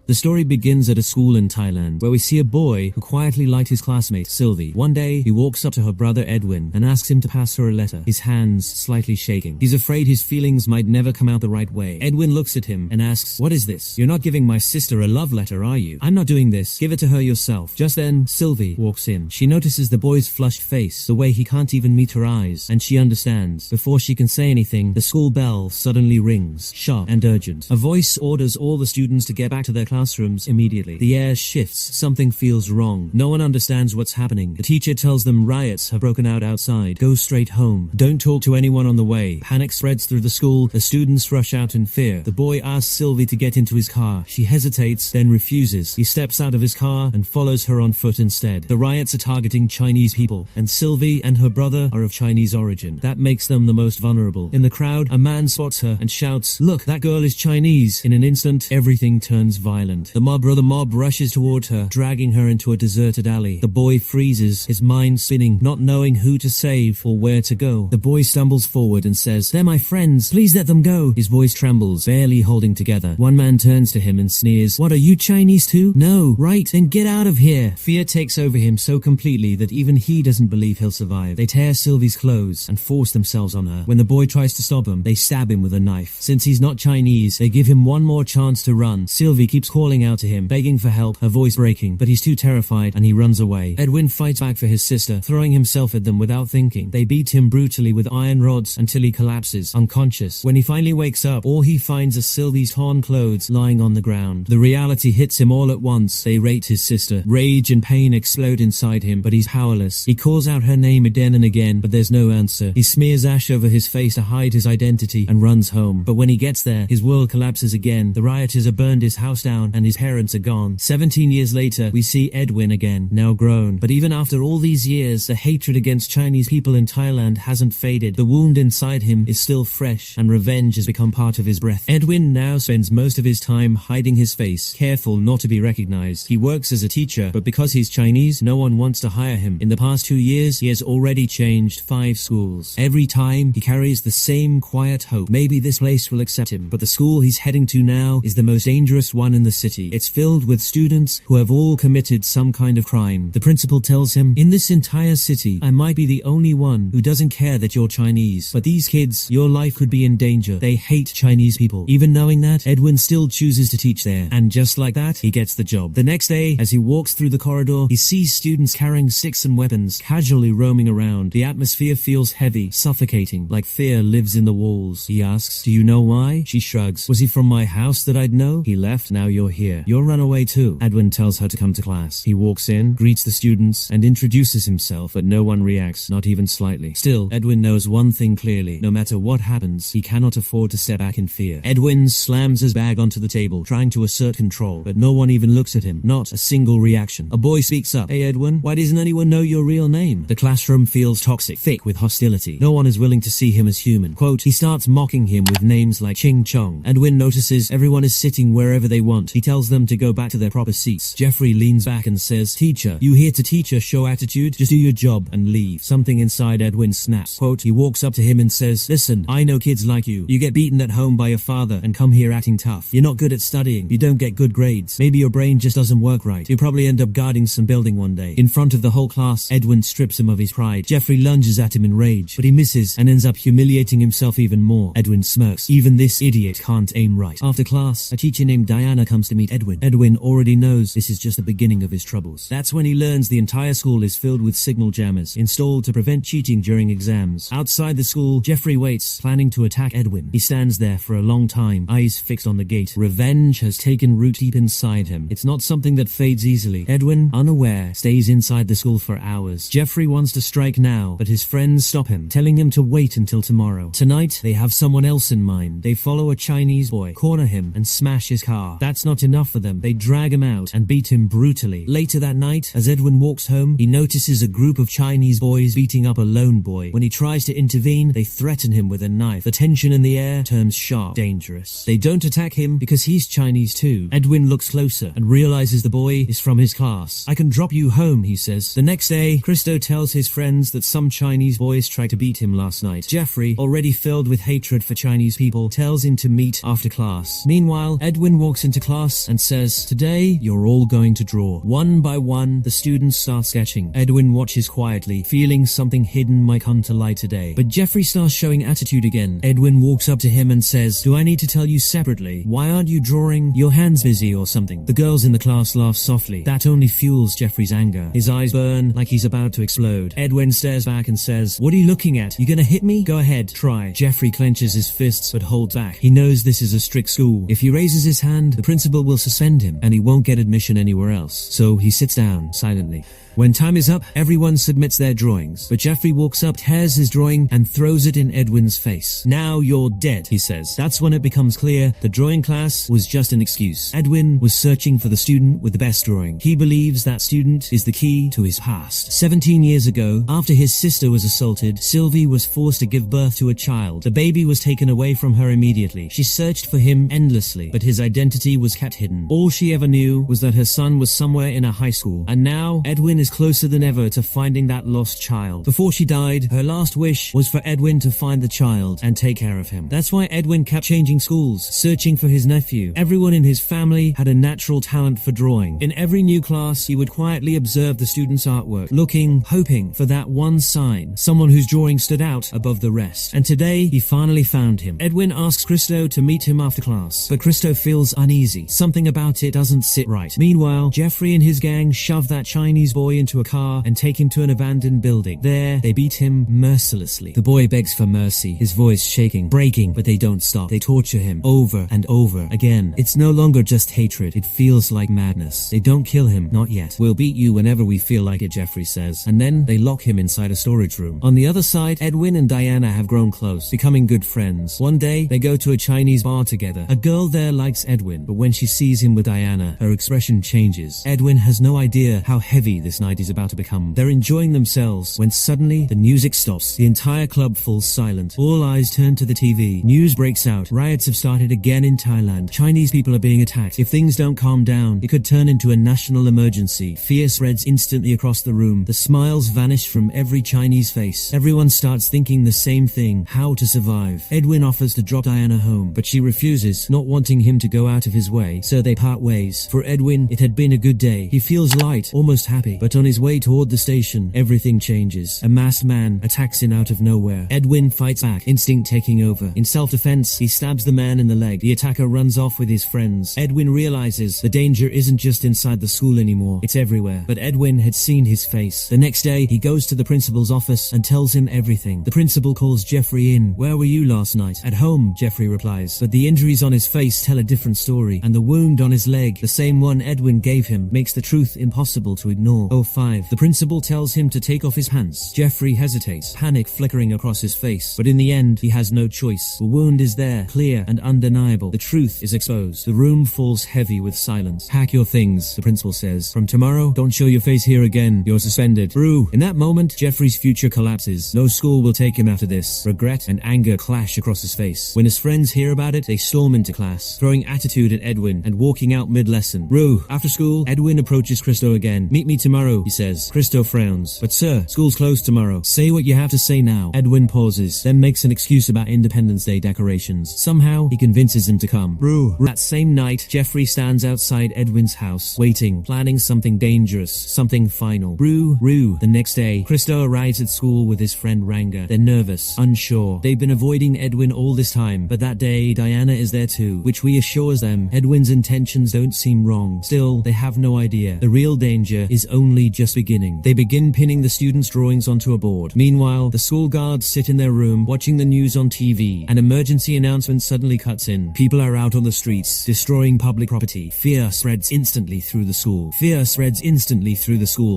The story begins at a school in Thailand, where we see a boy who quietly liked his classmate, Sylvie. One day, he walks up to her brother Edwin and asks him to pass her a letter, his hands slightly shaking. He's afraid his feelings might never come out the right way. Edwin looks at him and asks, "What is this? You're not giving my sister a love letter, are you?" "I'm not doing this. Give it to her yourself." Just then, Sylvie walks in. She notices the boy's flushed face, the way he can't even meet her eyes, and she understands. Before she can say anything, the school bell suddenly rings, sharp and urgent. A voice orders all the students to get back to their classrooms immediately. The air shifts. Something feels wrong. No one understands what's happening. The teacher tells them riots have broken out outside. Go straight home. Don't talk to anyone on the way. Panic spreads through the school. The students rush out in fear. The boy asks Sylvie to get into his car. She hesitates, then refuses. He steps out of his car and follows her on foot instead. The riots are targeting Chinese people, and Sylvie and her brother are of Chinese origin. That makes them the most vulnerable. In the crowd, a man spots her and shouts, "Look, that girl is Chinese." In an instant, everything turns violent. The mob rushes toward her, dragging her into a deserted alley. The boy freezes, his mind spinning, not knowing who to save or where to go. The boy stumbles forward and says, "They're my friends, please let them go." His voice trembles, barely holding together. One man turns to him and sneers, "What, are you Chinese too?" "No." "Right, then get out of here." Fear takes over him so completely that even he doesn't believe he'll survive. They tear Sylvie's clothes and force themselves on her. When the boy tries to stop him, they stab him with a knife. Since he's not Chinese, they give him one more chance to run. Sylvie keeps calling out to him, begging for help, her voice breaking, but he's too terrified and he runs away. Edwin fights back for his sister, throwing himself at them without thinking. They beat him brutally with iron rods until he collapses, unconscious. When he finally wakes up, all he finds are Sylvie's torn clothes lying on the ground. The reality hits him all at once. They raped his sister. Rage and pain explode inside him, but he's powerless. He calls out her name again and again, but there's no answer. He smears ash over his face to hide his identity and runs home. But when he gets there, his world collapses again. The rioters have burned his house down and his parents are gone. 17 years later, we see Edwin again, now grown. But even after all these years, the hatred against Chinese people in Thailand hasn't faded. The wound inside him is still fresh, and revenge has become part of his breath. Edwin now spends most of his time hiding his face, careful not to be recognized. He works as a teacher, but because he's Chinese, no one wants to hire him. In the past 2 years, he has already changed 5 schools. Every time, he carries the same quiet hope. Maybe this place will accept him. But the school he's heading to now is the most dangerous one in the city. It's filled with students who have all committed some kind of crime. The principal tells him, "In this entire city, I might be the only one who doesn't care that you're Chinese. But these kids, your life could be in danger. They hate Chinese people." Even knowing that, Edwin still chooses to teach there. And just like that, he gets the job. The next day, as he walks through the corridor, he sees students carrying sticks and weapons, casually roaming around. The atmosphere feels heavy, suffocating, like fear lives in the walls. He asks, "Do you know why?" She shrugs. "Was he from my house that I'd know? He left, now you're here. You're runaway too." Edwin tells her to come to class. He walks in, greets the students, and introduces himself, but no one reacts, not even slightly. Still, Edwin knows one thing clearly. No matter what happens, he cannot afford to step back in fear. Edwin slams his bag onto the table, trying to assert control, but no one even looks at him. Not a single reaction. A boy speaks up. "Hey Edwin, why doesn't anyone know your real name?" The classroom feels toxic, thick with hostility. No one is willing to see him as human. Quote, he starts mocking him with names like Ching Chong. Edwin notices everyone is sitting wherever they want. He tells them to go back to their proper seats. Jeffrey leans back and says, "Teacher, you here to teach us show attitude? Just do your job and leave." Something inside Edwin snaps. Quote, he walks up to him and says, "Listen, I know kids like you. You get beaten at home by your father and come here acting tough. You're not good at studying. You don't get good grades. Maybe your brain just doesn't work right. You'll probably end up guarding some building one day." In front of the whole class, Edwin strips him of his pride. Jeffrey lunges at him in rage, but he misses and ends up humiliating himself even more. Edwin smirks. Even this idiot can't aim right. After class, a teacher named Diana comes to meet Edwin. Edwin already knows this is just the beginning of his troubles. That's when he learns the entire school is filled with signal jammers, installed to prevent cheating during exams. Outside the school, Jeffrey waits, planning to attack Edwin. He stands there for a long time, eyes fixed on the gate. Revenge has taken root deep inside him. It's not something that fades easily. Edwin, unaware, stays inside the school for hours. Jeffrey wants to strike now, but his friends stop him, telling him to wait until tomorrow. Tonight, they have someone else in mind. They follow a Chinese boy, corner him, and smash his car. That's not enough for them. They drag him out and beat him brutally. Later that night, as Edwin walks home, he notices a group of Chinese boys beating up a lone boy. When he tries to intervene, they threaten him with a knife. The tension in the air turns sharp, dangerous. They don't attack him because he's Chinese too. Edwin looks closer and realizes the boy is from his class. "I can drop you home," he says. The next day, Christo tells his friends that some Chinese boys tried to beat him last night. Jeffrey, already filled with hatred for Chinese people, tells him to meet after class. Meanwhile, Edwin walks into class class and says, "Today, you're all going to draw." One by one, the students start sketching. Edwin watches quietly, feeling something hidden might come to light today. But Jeffrey starts showing attitude again. Edwin walks up to him and says, "Do I need to tell you separately? Why aren't you drawing? Your hand's busy or something." The girls in the class laugh softly. That only fuels Jeffrey's anger. His eyes burn like he's about to explode. Edwin stares back and says, "What are you looking at? You gonna hit me? Go ahead, try." Jeffrey clenches his fists but holds back. He knows this is a strict school. If he raises his hand, the principal will suspend him and he won't get admission anywhere else. So he sits down silently. When time is up, everyone submits their drawings, but Jeffrey walks up, tears his drawing, and throws it in Edwin's face. "Now you're dead," he says. That's when it becomes clear the drawing class was just an excuse. Edwin was searching for the student with the best drawing. He believes that student is the key to his past. 17 years ago, after his sister was assaulted, Sylvie was forced to give birth to a child. The baby was taken away from her immediately. She searched for him endlessly, but his identity was kept hidden. All she ever knew was that her son was somewhere in a high school, and now Edwin is closer than ever to finding that lost child. Before she died, her last wish was for Edwin to find the child and take care of him. That's why Edwin kept changing schools, searching for his nephew. Everyone in his family had a natural talent for drawing. In every new class, he would quietly observe the students' artwork, looking, hoping for that one sign, someone whose drawing stood out above the rest. And today, he finally found him. Edwin asks Christo to meet him after class, but Christo feels uneasy. Something about it doesn't sit right. Meanwhile, Jeffrey and his gang shove that Chinese boy into a car and take him to an abandoned building. There, they beat him mercilessly. The boy begs for mercy, his voice shaking, breaking, but they don't stop. They torture him over and over again. It's no longer just hatred, it feels like madness. They don't kill him, not yet. "We'll beat you whenever we feel like it," Jeffrey says, and then they lock him inside a storage room. On the other side, Edwin and Diana have grown close, becoming good friends. One day, they go to a Chinese bar together. A girl there likes Edwin, but when she sees him with Diana, her expression changes. Edwin has no idea how heavy this night is about to become. They're enjoying themselves when suddenly the music stops. The entire club falls silent. All eyes turn to the TV. News breaks out. Riots have started again in Thailand. Chinese people are being attacked. If things don't calm down, it could turn into a national emergency. Fear spreads instantly across the room. The smiles vanish from every Chinese face. Everyone starts thinking the same thing: how to survive. Edwin offers to drop Diana home, but she refuses, not wanting him to go out of his way, so they part ways. For Edwin, it had been a good day. He feels light, almost happy, but on his way toward the station, everything changes. A masked man attacks him out of nowhere. Edwin fights back, instinct taking over. In self-defense, he stabs the man in the leg. The attacker runs off with his friends. Edwin realizes the danger isn't just inside the school anymore, it's everywhere. But Edwin had seen his face. The next day, he goes to the principal's office and tells him everything. The principal calls Jeffrey in. "Where were you last night?" "At home," Jeffrey replies. But the injuries on his face tell a different story, and the wound on his leg, the same one Edwin gave him, makes the truth impossible to ignore. 05. The principal tells him to take off his pants. Jeffrey hesitates, panic flickering across his face. But in the end, he has no choice. The wound is there, clear and undeniable. The truth is exposed. The room falls heavy with silence. "Pack your things," the principal says. "From tomorrow, don't show your face here again. You're suspended." Brew. In that moment, Jeffrey's future collapses. No school will take him after this. Regret and anger clash across his face. When his friends hear about it, they storm into class, throwing attitude at Edwin and walking out mid-lesson. Brew. After school, Edwin approaches Christo again. "Meet me tomorrow," he says. Christo frowns. "But sir, school's closed tomorrow." "Say what you have to say now." Edwin pauses, then makes an excuse about Independence Day decorations. Somehow, he convinces him to come. Brew. That same night, Jeffrey stands outside Edwin's house, waiting, planning something dangerous, something final. Brew. The next day, Christo arrives at school with his friend Ranga. They're nervous, unsure. They've been avoiding Edwin all this time, but that day, Diana is there too, which reassures them Edwin's intentions don't seem wrong. Still, they have no idea. The real danger is only just beginning. They begin pinning the students' drawings onto a board. Meanwhile, the school guards sit in their room, watching the news on TV. An emergency announcement suddenly cuts in. People are out on the streets, destroying public property. Fear spreads instantly through the school.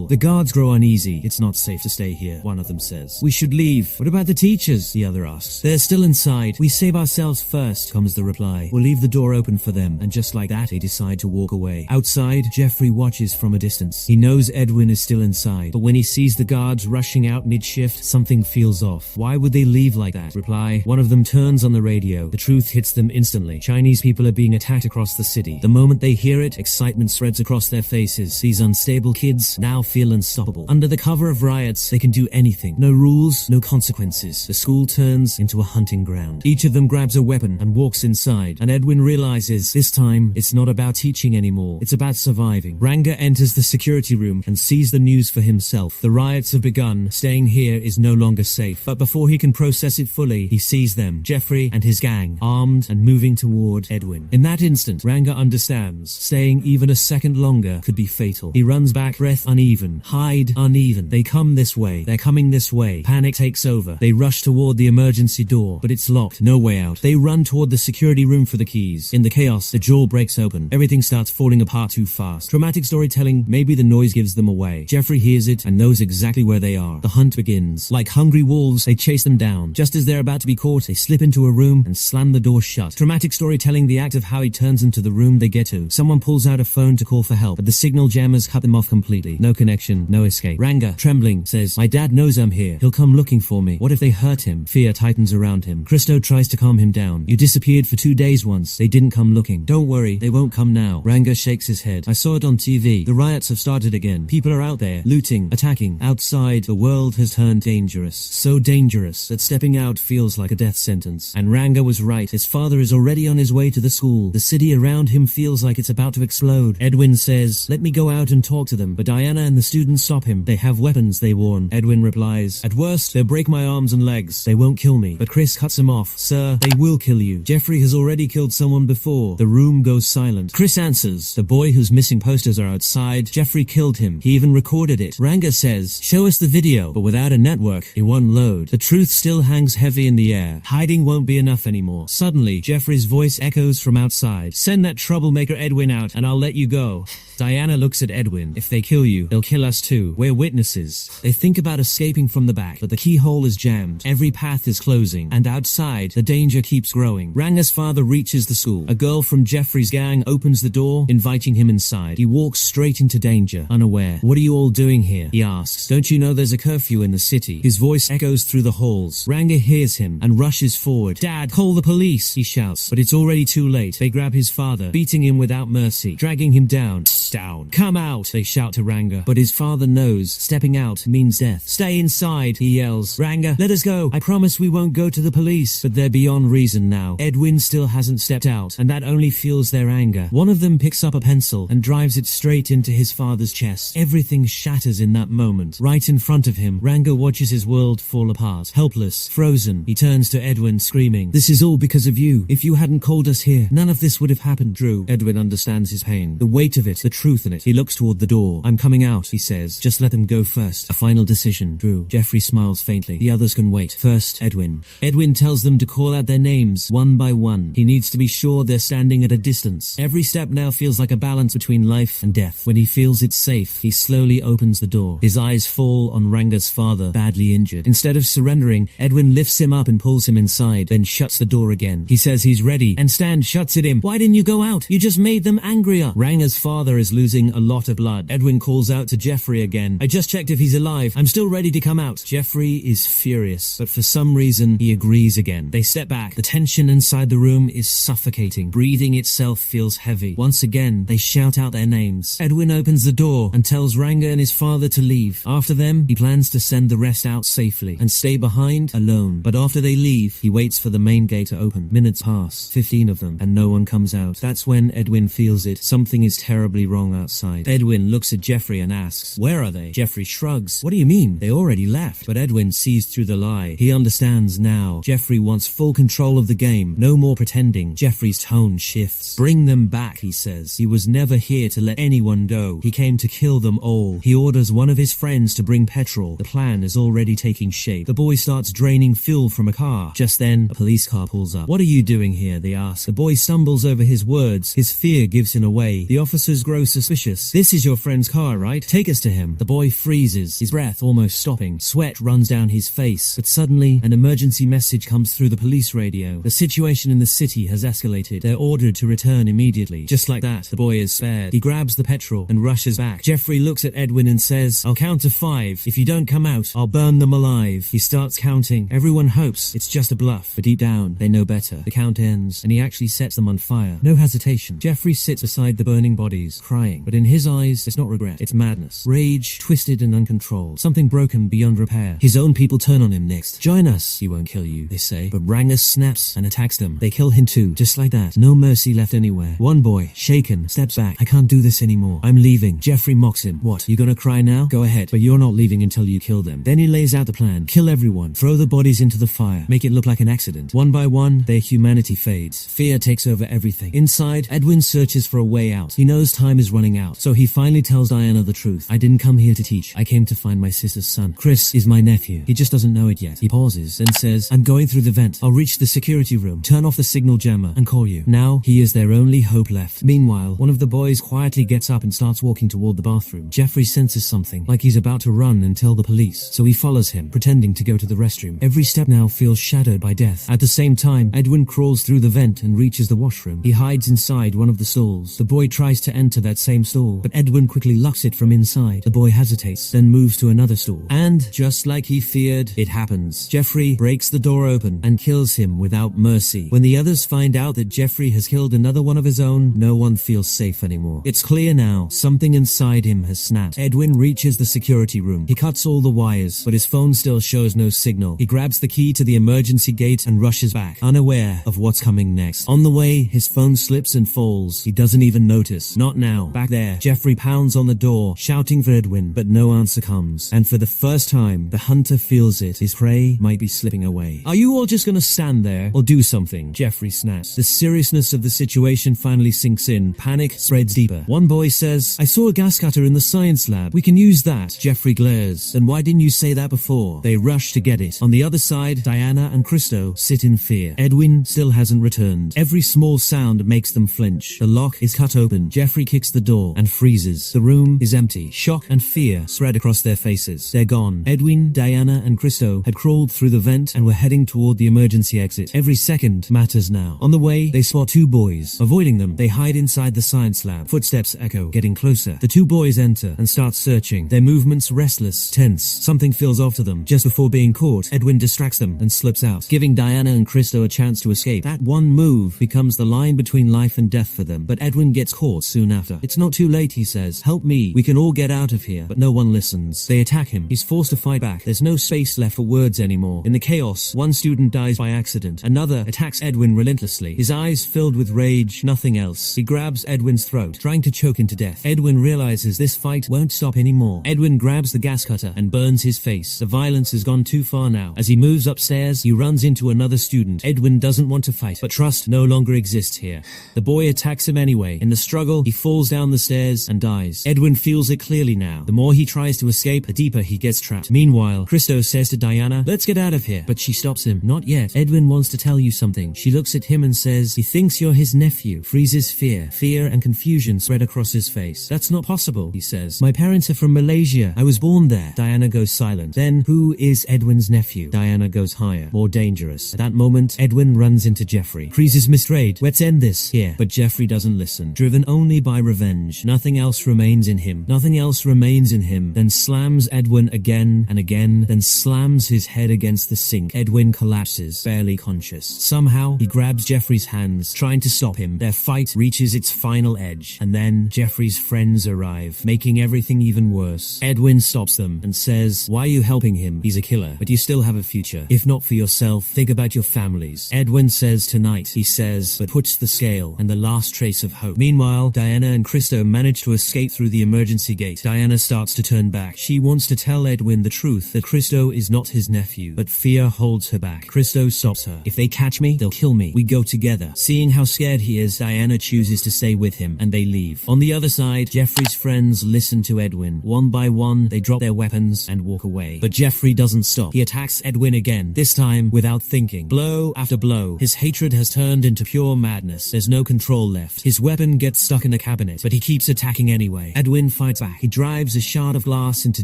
The guards grow uneasy. "It's not safe to stay here," one of them says. "We should leave." "What about the teachers?" the other asks. "They're still inside. We save ourselves first," comes the reply. "We'll leave the door open for them." And just like that, they decide to walk away. Outside, Jeffrey watches from a distance. He knows Edwin is still inside, but when he sees the guards rushing out mid-shift, something feels off. Why would they leave like that? Reply. One of them turns on the radio. The truth hits them instantly. Chinese people are being attacked across the city. The moment they hear it, excitement spreads across their faces. These unstable kids now feel unstoppable. Under the cover of riots, they can do anything. No rules, no consequences. The school turns into a hunting ground. Each of them grabs a weapon and walks inside, and Edwin realizes this time time, it's not about teaching anymore. It's about surviving. Ranga enters the security room and sees the news for himself. The riots have begun. Staying here is no longer safe. But before he can process it fully, he sees them, Jeffrey and his gang, armed and moving toward Edwin. In that instant, Ranga understands. Staying even a second longer could be fatal. He runs back, breath uneven, hide uneven. They come this way. They're coming this way. Panic takes over. They rush toward the emergency door, but it's locked. No way out. They run toward the security room for the keys. In the chaos, the door breaks open. Everything starts falling apart too fast. Dramatic storytelling, maybe the noise gives them away. Jeffrey hears it and knows exactly where they are. The hunt begins. Like hungry wolves, they chase them down. Just as they're about to be caught, they slip into a room and slam the door shut. Dramatic storytelling, the act of how he turns into the room they get to. Someone pulls out a phone to call for help, but the signal jammers cut them off completely. No connection, no escape. Ranga, trembling, says, "My dad knows I'm here. He'll come looking for me. What if they hurt him?" Fear tightens around him. Christo tries to calm him down. "You disappeared for 2 days once. They didn't come looking. Don't worry, they won't come now." Ranga shakes his head. "I saw it on TV. The riots have started again. People are out there, looting, attacking. Outside, the world has turned dangerous. So dangerous that stepping out feels like a death sentence." And Ranga was right. His father is already on his way to the school. The city around him feels like it's about to explode. Edwin says, "Let me go out and talk to them." But Diana and the students stop him. "They have weapons," they warn. Edwin replies, "At worst, they'll break my arms and legs. They won't kill me." But Chris cuts him off. "Sir, they will kill you. Jeffrey has already killed someone before." The room goes silent. Chris answers, "The boy whose missing posters are outside. Jeffrey killed him. He even recorded it." Ranga says, "Show us the video." But without a network, it won't load. The truth still hangs heavy in the air. Hiding won't be enough anymore. Suddenly, Jeffrey's voice echoes from outside. "Send that troublemaker Edwin out and I'll let you go." Diana looks at Edwin. "If they kill you, they'll kill us too. We're witnesses." They think about escaping from the back, but the keyhole is jammed. Every path is closing, and outside, the danger keeps growing. Ranga's father reaches the school. A girl from Jeffrey's gang opens the door, inviting him inside. He walks straight into danger, unaware. "What are you all doing here?" he asks. "Don't you know there's a curfew in the city?" His voice echoes through the halls. Ranga hears him and rushes forward. "Dad, call the police!" he shouts. But it's already too late. They grab his father, beating him without mercy, dragging him down. "Down. Come out!" they shout to Ranga. But his father knows stepping out means death. "Stay inside," he yells. "Ranga, let us go. I promise we won't go to the police." But they're beyond reason now. Edwin still hasn't stepped out, and that only fuels their anger. One of them picks up a pencil and drives it straight into his father's chest. Everything shatters in that moment. Right in front of him, Ranga watches his world fall apart. Helpless, frozen, he turns to Edwin screaming, "This is all because of you. If you hadn't called us here, none of this would have happened." Drew. Edwin understands his pain. The weight of it, the truth in it. He looks toward the door. "I'm coming out," he says. "Just let them go first." A final decision. Drew. Jeffrey smiles faintly. "The others can wait. First, Edwin." Edwin tells them to call out their names, one by one. He needs to be sure they're standing at a distance. Every step now feels like a balance between life and death. When he feels it's safe, he slowly opens the door. His eyes fall on Ranga's father, badly injured. Instead of surrendering, Edwin lifts him up and pulls him inside, then shuts the door again. He says he's ready, and Stan shuts at him. "Why didn't you go out? You just made them angrier." Ranga's father is losing a lot of blood. Edwin calls out to Jeffrey again. "I just checked if he's alive. I'm still ready to come out." Jeffrey is furious, but for some reason, he agrees again. They step back. The tension inside the room is suffocating. Breathing itself feels heavy. Once again, they shout out their names. Edwin opens the door and tells Ranga and his father to leave. After them, he plans to send the rest out safely and stay behind alone. But after they leave, he waits for the main gate to open. Minutes pass, 15 of them, and no one comes out. That's when Edwin feels it. Something is terribly wrong outside. Edwin looks at Jeffrey and asks, "Where are they?" Jeffrey shrugs. "What do you mean? They already left." But Edwin sees through the lie. He understands now. Jeffrey wants full control of the game. No more pretending. Jeffrey's tone shifts. "Bring them back," he says. He was never here to let anyone go. He came to kill them all. He orders one of his friends to bring petrol. The plan is already taking shape. The boy starts draining fuel from a car. Just then, a police car pulls up. "What are you doing here?" they ask. The boy stumbles over his words. His fear gives him away. The officers grow suspicious. "This is your friend's car, right? Take us to him." The boy freezes, his breath almost stopping. Sweat runs down his face. But suddenly, an emergency message comes through the police radio. The situation in the city has escalated. They're ordered to return immediately. Just like that, the boy is spared. He grabs the petrol and rushes back. Jeffrey looks at Edwin and says, "I'll count to 5. If you don't come out, I'll burn them alive." He starts counting. Everyone hopes it's just a bluff, but deep down, they know better. The count ends, and he actually sets them on fire. No hesitation. Jeffrey sits beside the burning bodies, crying. But in his eyes, it's not regret. It's madness. Rage, twisted and uncontrolled. Something broken beyond repair. His own people turn on him next. "Join us." "He won't kill you," they say. But Ranga snaps and attacks them. They kill him too, just like that. No mercy left anywhere. One boy, shaken, steps back. I can't do this anymore. I'm leaving. Jeffrey mocks him. What, you gonna cry now? Go ahead, but you're not leaving until you kill them. Then he lays out the plan. Kill everyone. Throw the bodies into the fire. Make it look like an accident. One by one, their humanity fades. Fear takes over everything. Inside, Edwin searches for a way out. He knows time is running out, so he finally tells Diana the truth. I didn't come here to teach. I came to find my sister's son. Chris is my nephew. He just doesn't know it yet. He pauses, then says, I'm going through the vent. I'll reach the security room, turn off the signal jammer, and call you. Now, he is their only hope left. Meanwhile, one of the boys quietly gets up and starts walking toward the bathroom. Jeffrey senses something, like he's about to run and tell the police, so he follows him, pretending to go to the restroom. Every step now feels shadowed by death. At the same time, Edwin crawls through the vent and reaches the washroom. He hides inside one of the stalls. The boy tries to enter that same stall, but Edwin quickly locks it from inside. The boy hesitates, then moves to another stall. And, just like he feared, it happens. Jeffrey breaks the door open and kills him without mercy. When the others find out that Jeffrey has killed another one of his own, no one feels safe anymore. It's clear now, something inside him has snapped. Edwin reaches the security room. He cuts all the wires, but his phone still shows no signal. He grabs the key to the emergency gate and rushes back, unaware of what's coming next. On the way, his phone slips and falls. He doesn't even notice. Not now. Back there, Jeffrey pounds on the door, shouting for Edwin, but no answer comes. And for the first time, the hunter feels it. His prey might be slipping away. Are you all just gonna stand there or do something? Jeffrey snaps. The seriousness of the situation finally sinks in. Panic spreads deeper. One boy says, I saw a gas cutter in the science lab. We can use that. Jeffrey glares. Then why didn't you say that before? They rush to get it. On the other side, Diana and Christo sit in fear. Edwin still hasn't returned. Every small sound makes them flinch. The lock is cut open. Jeffrey kicks the door and freezes. The room is empty. Shock and fear spread across their faces. They're gone. Edwin, Diana, and Christo had crawled through the vent and were heading toward the emergency exit. Every second matters now. On the way, they spot two boys. Avoiding them, they hide inside the science lab. Footsteps echo, getting closer. The two boys enter and start searching. Their movements restless, tense. Something feels off to them. Just before being caught, Edwin distracts them and slips out, giving Diana and Christo a chance to escape. That one move becomes the line between life and death for them, but Edwin gets caught soon after. It's not too late, he says. Help me. We can all get out of here. But no one listens. They attack him. He's forced to fight back. There's no space left for words anymore. In the chaos, one student dies by accident. Another attacks Edwin relentlessly. His eyes filled with rage, nothing else. He grabs Edwin's throat, trying to choke him to death. Edwin realizes this fight won't stop anymore. Edwin grabs the gas cutter and burns his face. The violence has gone too far now. As he moves upstairs, he runs into another student. Edwin doesn't want to fight, but trust no longer exists here. The boy attacks him anyway. In the struggle, he falls down the stairs and dies. Edwin feels it clearly now. The more he tries to escape, the deeper he gets trapped. Meanwhile, Christo says to Diana, let's get out of here. But she stops him. Not yet. Edwin wants to tell you something. She looks at him and says, he thinks you're his nephew. Freezes fear. Fear and confusion spread across his face. That's not possible, he says. My parents are from Malaysia. I was born there. Diana goes silent. Then, who is Edwin's nephew? Diana goes higher. More dangerous. At that moment, Edwin runs into Jeffrey. Freezes misrayed. Let's end this here. But Jeffrey doesn't listen. Driven only by revenge. Nothing else remains in him. Nothing else remains in him. Then slams Edwin again and again. Then slams his head against the sink. Edwin collapses, barely conscious. Somehow, he grabs Jeffrey's hands, trying to stop him. Their fight reaches its final edge. And then, Jeffrey's friends arrive, making everything even worse. Edwin stops them and says, why are you helping him? He's a killer, but you still have a future. If not for yourself, think about your families. Edwin says tonight, he says, but puts the scale and the last trace of hope. Meanwhile, Diana and Christo manage to escape through the emergency gate. Diana starts to turn back. She wants to tell Edwin the truth, that Christo is not his nephew, but fear holds her back. Christo stops her. If they catch me, they'll kill me. We go together. Seeing how scared he is, Diana chooses to stay with him, and they leave. On the other side, Jeffrey's friends listen to Edwin. One by one, they drop their weapons and walk away. But Jeffrey doesn't stop. He attacks Edwin again, this time without thinking. Blow after blow. His hatred has turned into pure madness. There's no control left. His weapon gets stuck in a cabinet, but he keeps attacking anyway. Edwin fights back. He drives a shard of glass into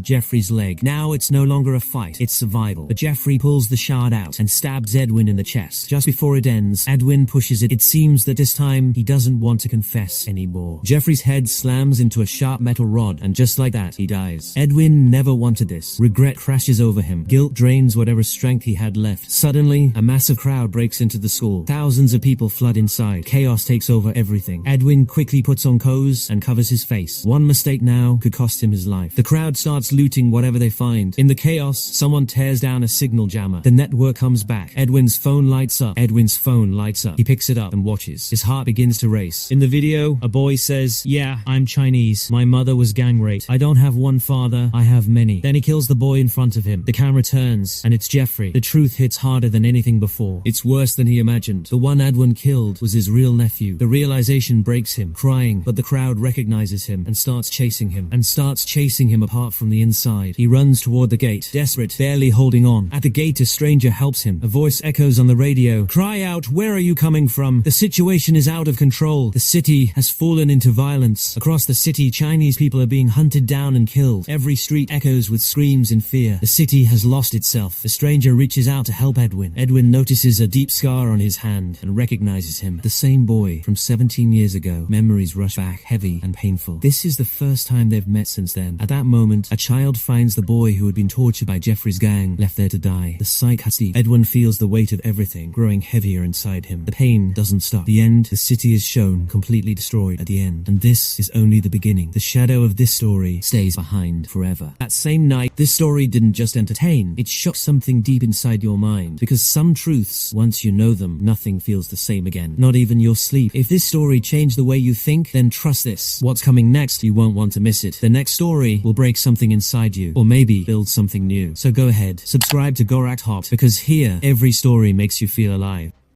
Jeffrey's leg. Now it's no longer a fight, it's survival. But Jeffrey pulls the shard out and stabs Edwin in the chest. Just before it ends, Edwin pushes it. It seems that this time he doesn't want to confess anymore. Jeffrey's head slams into a sharp metal rod, and just like that, he dies. Edwin never wanted this. Regret crashes over him. Guilt drains whatever strength he had left. Suddenly, a massive crowd breaks into the school. Thousands of people flood inside. Chaos takes over everything. Edwin quickly puts on clothes and covers his face. One mistake now could cost him his life. The crowd starts looting whatever they find. In the chaos, someone tears down a signal jammer. The network comes back. Edwin's phone lights up. He picks it up and watches. echoes. His heart begins to race. In the video, a boy says, "Yeah, I'm Chinese. My mother was gang raped. I don't have one father, I have many." Then he kills the boy in front of him. The camera turns, and it's Jeffrey. The truth hits harder than anything before. It's worse than he imagined. The one Edwin killed was his real nephew. The realization breaks him, crying, but the crowd recognizes him and starts chasing him apart from the inside. He runs toward the gate, desperate, barely holding on. At the gate, a stranger helps him. A voice echoes on the radio, "Cry out, where are you coming from? The situation is out of control. The city has fallen into violence. Across the city, Chinese people are being hunted down and killed. Every street echoes with screams in fear. The city has lost itself." The stranger reaches out to help Edwin. Edwin notices a deep scar on his hand and recognizes him. The same boy from 17 years ago. Memories rush back, heavy and painful. This is the first time they've met since then. At that moment, a child finds the boy who had been tortured by Jeffrey's gang, left there to die. The sight cuts deep. Edwin feels the weight of everything growing heavier inside him. The pain doesn't stop. The end, the city is shown completely destroyed at the end. And this is only the beginning. The shadow of this story stays behind forever. That same night, this story didn't just entertain, it shocked something deep inside your mind. Because some truths, once you know them, nothing feels the same again. Not even your sleep. If this story changed the way you think, then trust this. What's coming next, you won't want to miss it. The next story will break something inside you, or maybe build something new. So go ahead, subscribe to GORACT HOPT, because here, every story makes you feel alive.